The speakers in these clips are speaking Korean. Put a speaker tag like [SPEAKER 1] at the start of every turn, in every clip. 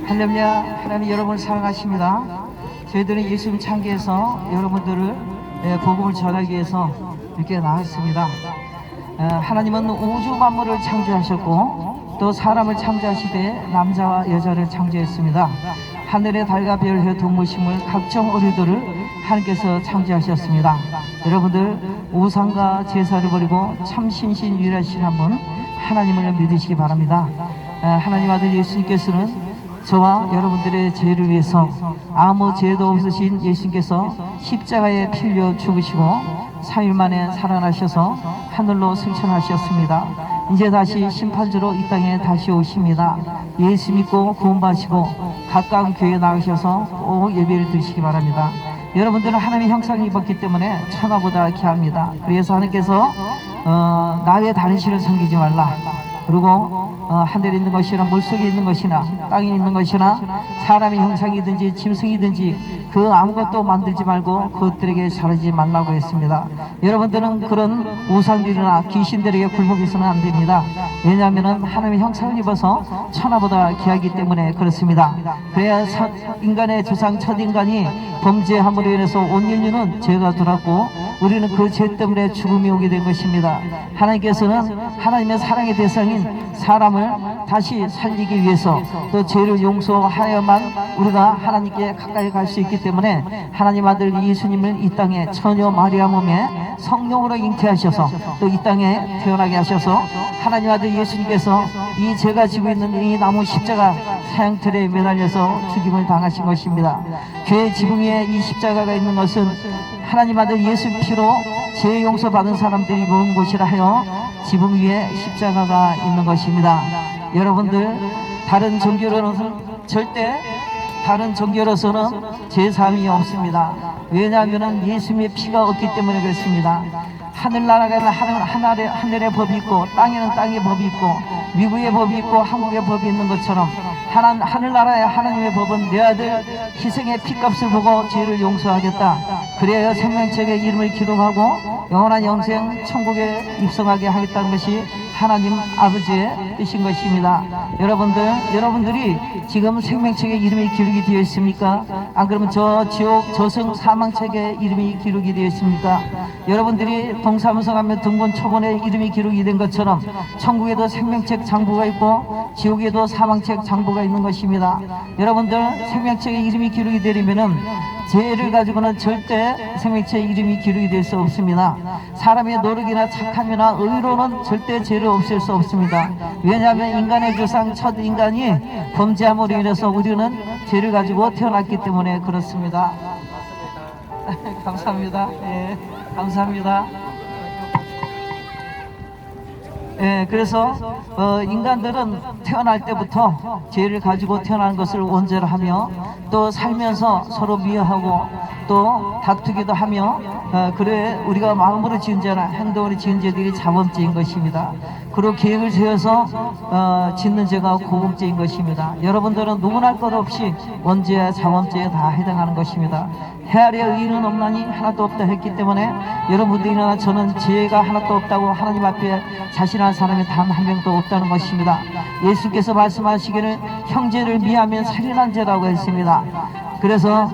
[SPEAKER 1] 할렐루야. 하나님 여러분을 사랑하십니다. 저희들은 예수님 창기에서 여러분들을 복음을 전하기 위해서 이렇게 나왔습니다. 하나님은 우주 만물을 창조하셨고 또 사람을 창조하시되 남자와 여자를 창조했습니다. 하늘의 달과 별, 해, 동물식물, 각종 어류들을 하나님께서 창조하셨습니다. 여러분들 우상과 제사를 버리고 참 신신유일하신 한 분 하나님을 믿으시기 바랍니다. 하나님 아들 예수님께서는 저와 여러분들의 죄를 위해서 아무 죄도 없으신 예수님께서 십자가에 피 흘려 죽으시고 3일 만에 살아나셔서 하늘로 승천하셨습니다. 이제 다시 심판주로 이 땅에 다시 오십니다. 예수 믿고 구원받으시고 가까운 교회에 나가셔서 꼭 예배를 드리시기 바랍니다. 여러분들은 하나님의 형상을 입었기 때문에 천하보다 귀합니다. 그래서 하나님께서 나의 다른 신을 섬기지 말라. 그리고 하늘에 있는 것이나 물속에 있는 것이나 땅에 있는 것이나 사람의 형상이든지 짐승이든지 그 아무것도 만들지 말고 그것들에게 절하지 말라고 했습니다. 여러분들은 그런 우상들이나 귀신들에게 굴복해서는 안 됩니다. 왜냐하면 하나님의 형상을 입어서 천하보다 귀하기 때문에 그렇습니다. 그래야 인간의 조상 첫인간이 범죄함으로 인해서 온 인류는 죄가 들었고 우리는 그 죄 때문에 죽음이 오게 된 것입니다. 하나님께서는 하나님의 사랑의 대상인 사람을 다시 살리기 위해서 또 죄를 용서하여만 우리가 하나님께 가까이 갈 수 있기 때문에 하나님 아들 예수님을 이 땅에 처녀 마리아 몸에 성령으로 잉태하셔서 또 이 땅에 태어나게 하셔서 하나님 아들 예수님께서 이 제가 지고 있는 이 나무 십자가 사형틀에 매달려서 죽임을 당하신 것입니다. 교회 지붕 위에 이 십자가가 있는 것은 하나님 아들 예수 피로 죄 용서 받은 사람들이 모은 곳이라 하여 지붕 위에 십자가가 있는 것입니다. 여러분들 다른 종교로는 절대 다른 종교로서는 제사함이 없습니다. 왜냐하면 예수님의 피가 없기 때문에 그렇습니다. 하늘나라에는 하늘의 법이 있고 땅에는 땅의 법이 있고 미국의 법이 있고 한국의 법이 있는 것처럼 하늘나라의 하나님의 법은 내 아들 희생의 피값을 보고 죄를 용서하겠다. 그래야 생명책에 이름을 기록하고 영원한 영생 천국에 입성하게 하겠다는 것이 하나님 아버지의 뜻인 것입니다. 여러분들이 지금 생명책에 이름이 기록이 되어 있습니까? 안 그러면 저 지옥 저승 사망책에 이름이 기록이 되어 있습니까? 여러분들이 동사무소 가면 등본 초본에 이름이 기록이 된 것처럼 천국에도 생명책 장부가 있고 지옥에도 사망책 장부가 있는 것입니다. 여러분들 생명책에 이름이 기록이 되려면은 죄를 가지고는 절대 생명책에 이름이 기록이 될 수 없습니다. 사람의 노력이나 착함이나 의로는 절대 죄를 없앨 수 없습니다. 왜냐하면 인간의 조상 첫 인간이 범죄함으로 인해서 우리는 죄를 가지고 태어났기 때문에 그렇습니다. 감사합니다. 예, 감사합니다. 예, 그래서 인간들은 태어날 때부터 죄를 가지고 태어나는 것을 원죄로 하며 또 살면서 서로 미워하고 또 다투기도 하며 그래 우리가 마음으로 지은 죄나 행동으로 지은 죄들이 자범죄인 것입니다. 그리고 계획을 세워서 짓는 죄가 고범죄인 것입니다. 여러분들은 누구나 할 것 없이 원죄와 자범죄에 다 해당하는 것입니다. 헤아려 의인은 없나니 하나도 없다 했기 때문에 여러분들이나 저는 죄가 하나도 없다고 하나님 앞에 자신한 사람이 단 한 명도 없다는 것입니다. 예수께서 말씀하시기를 형제를 미하면 살인한 죄라고 했습니다. 그래서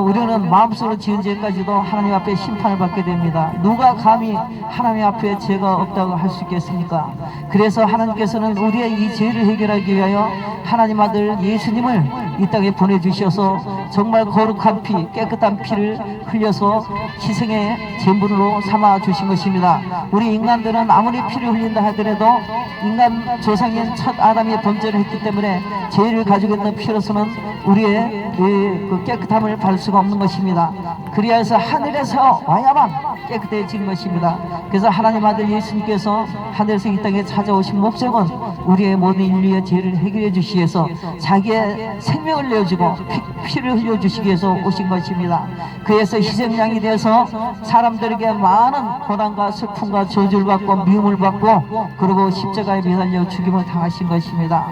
[SPEAKER 1] 우리는 마음속으로 지은 죄까지도 하나님 앞에 심판을 받게 됩니다. 누가 감히 하나님 앞에 죄가 없다고 할 수 있겠습니까? 그래서 하나님께서는 우리의 이 죄를 해결하기 위하여 하나님 아들 예수님을 이 땅에 보내주셔서 정말 거룩한 피, 깨끗한 피를 흘려서 희생의 제물로 삼아 주신 것입니다. 우리 인간들은 아무리 피를 흘린다 하더라도 인간 조상인 첫 아담이 범죄를 했기 때문에 죄를 가지고 있는 피로서는 우리의 그 깨끗함을 받을 수가 없는 것입니다. 그리하여서 하늘에서 와야만 깨끗해지는 것입니다. 그래서 하나님 아들 예수님께서 하늘에서 이 땅에 찾아오신 목적은 우리의 모든 인류의 죄를 해결해 주시기 위해서 자기의 생명을 내어주고 피를 흘려주시기 위해서 오신 것입니다. 그래서 희생양이 되어서 사람들에게 많은 고난과 슬픔과 저주를 받고 미움을 받고 그리고 십자가에 매달려 죽임을 당하신 것입니다.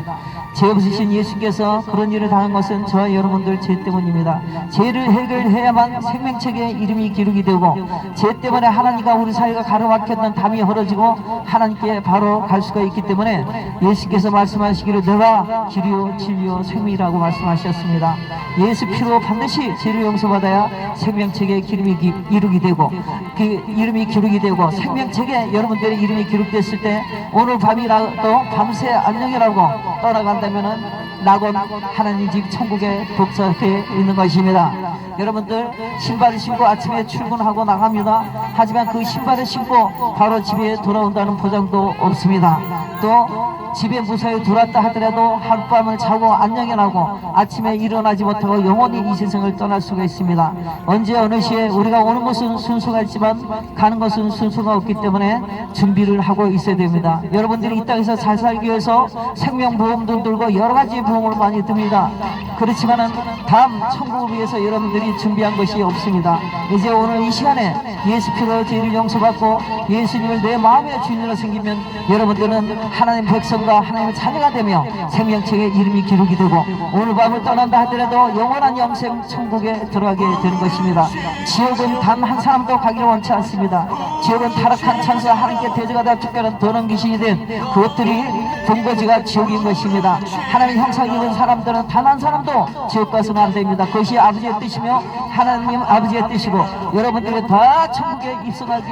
[SPEAKER 1] 죄 없으신 예수께서 그런 일을 당한 것은 저와 여러분들 죄 때문에 때문입니다. 죄를 해결해야만 생명책에 이름이 기록이 되고, 죄 때문에 하나님과 우리 사이가 가로막혔던 담이 헐어지고 하나님께 바로 갈 수가 있기 때문에 예수께서 말씀하시기를 내가 길이요 진리요 생명이라고 말씀하셨습니다. 예수 피로 반드시 죄를 용서받아야 생명책에 이름이 되고, 그 이름이 기록이 되고, 생명책에 여러분들의 이름이 기록됐을 때 오늘 밤이라도 밤새 안녕이라고 떠나간다면은 낙원 하나님 집 천국에 독서해 있는 것입니다. 여러분들 신발을 신고 아침에 출근하고 나갑니다. 하지만 그 신발을 신고 바로 집에 돌아온다는 보장도 없습니다. 또 집에 무사히 들어왔다 하더라도 하룻밤을 자고 안녕이라고 아침에 일어나지 못하고 영원히 이 세상을 떠날 수가 있습니다. 언제 어느 시에 우리가 오는 것은 순서가 있지만 가는 것은 순서가 없기 때문에 준비를 하고 있어야 됩니다. 여러분들이 이 땅에서 잘 살기 위해서 생명보험도 들고 여러가지 보험을 많이 듭니다. 그렇지만은 다음 천국을 위해서 여러분들이 준비한 것이 없습니다. 이제 오늘 이 시간에 예수 피로 죄를 용서받고 예수님을 내 마음의 주인으로 생기면 여러분들은 하나님 백성과 하나님의 자녀가 되며 생명책에 이름이 기록이 되고 오늘 밤을 떠난다 하더라도 영원한 영생 천국에 들어가게 되는 것입니다. 지옥은 단 한 사람도 가기를 원치 않습니다. 지옥은 타락한 천사 하나님께 대적하다 특별한 더러운 귀신이 된 그것들이 본거지가 지옥인 것입니다. 하나님 형상 입은 사람들은 단 한 사람도 지옥 가서는 안 됩니다. 그것이 아버지의 뜻이며 하나님 아버지의 뜻이고 여러분들이 다 천국에 입성하기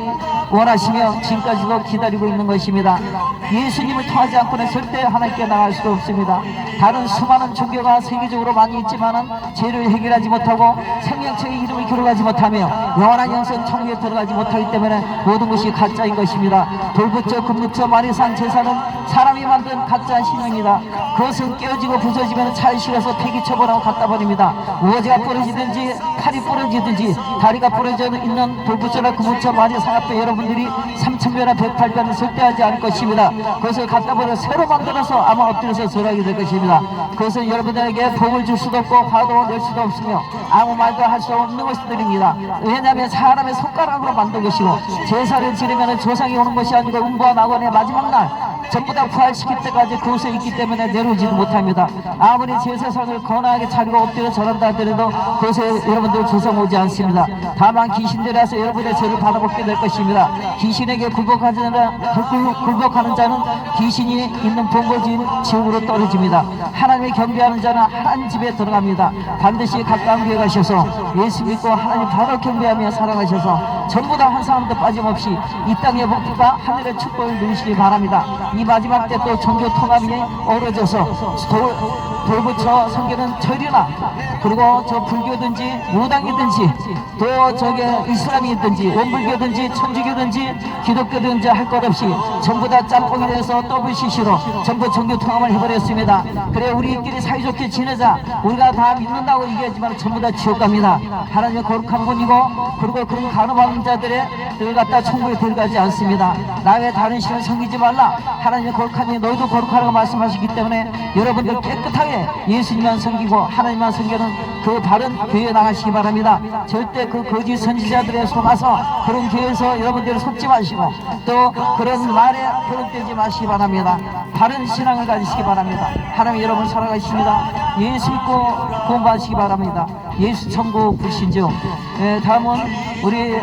[SPEAKER 1] 원하시며 지금까지도 기다리고 있는 것입니다. 예수님을 통하지 않고는 절대 하나님께 나갈 수가 없습니다. 다른 수많은 종교가 세계적으로 많이 있지만은 죄를 해결하지 못하고 생명책의 이름을 기록하지 못하며 영원한 영생 천국에 들어가지 못하기 때문에 모든 것이 가짜인 것입니다. 돌부처 금부처 마리산 제사는 사람이 만든 가짜 신앙입니다. 그것은 깨어지고 부서지면 차에 실어서 폐기 처분하고 갖다 버립니다. 우거지가 부러지든지 칼이 부러지든지 다리가 부러져 있는 돌부처나 금부처 마리산 앞에 여러분들이 3,000배나 108배는 절대 하지 않을 것입니다. 그것을 갖다 버려 새로 만들어서 아마 엎드려서 절하게 될 것입니다. 그것은 여러분들에게 복을 줄 수도 없고 화도 낼 수도 없으며 아무 말도 할 수 없는 것들입니다. 왜냐하면 사람의 손가락으로 만든 것이고 제사를 지르면 조상이 오는 것이 아니고 음부와 낙원의 마지막 날 전부 다 부활시킬 때까지 그곳에 있기 때문에 내려오지도 못합니다. 아무리 제사상을 거나하게 차리고 엎드려 절한다 하더라도 그곳에 여러분들 조상 오지 않습니다. 다만 귀신들이 와서 여러분의 죄를 받아먹게 될 것입니다. 귀신에게 굴복하는 자는 귀신이 있는 본거지인 지옥으로 떨어집니다. 하나님을 경배하는 자는 하나님 집에 들어갑니다. 반드시 가까운 교회 가셔서 예수 믿고 하나님 바로 경배하며 살아가셔서 전부 다 한 사람도 빠짐없이 이 땅의 복부가 하늘의 축복을 누리시기 바랍니다. 이 마지막 때 또 종교 통합이 어우러져서 돌부처 성교는 절이나 그리고 저 불교든지 무당이든지 또 저게 이슬람이든지 원불교든지 천주교든지 기독교든지 할 것 없이 전부 다 짬뽕이 돼서 WCC로 전부 종교 통합을 해버렸습니다. 그래 우리끼리 사이좋게 지내자 우리가 다 믿는다고 얘기하지만 전부 다 지옥 갑니다. 하나님의 거룩한 분이고 그리고 그런 간음하는 자들을 갖다 천국에 들어가지 않습니다. 나의 다른 신을 섬기지 말라. 하나님의 거룩하니 너희도 거룩하라고 말씀하시기 때문에 여러분들 깨끗하게 예수님만 섬기고 하나님만 섬기는 그 바른 교회에 나가시기 바랍니다. 절대 그 거짓 선지자들의 속아서 그런 교회에서 여러분들 속지 마시고 또 그런 말에 버릇되지 마시기 바랍니다. 바른 신앙을 가지시기 바랍니다. 하나님 여러분 살아가십니다. 예수 믿고 구원받으시기 바랍니다. 예수 천국 불신주. 다음은 우리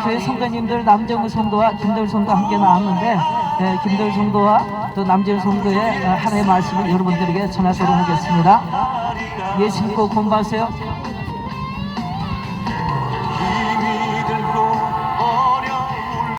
[SPEAKER 1] 교회 성도님들 남정우 성도와 김도일 성도 함께 나왔는데 김도일 성도와 또 남정우 성도의 하나님의 말씀을 여러분들에게 전하도록 하겠습니다. 예수 믿고 구원받으세요.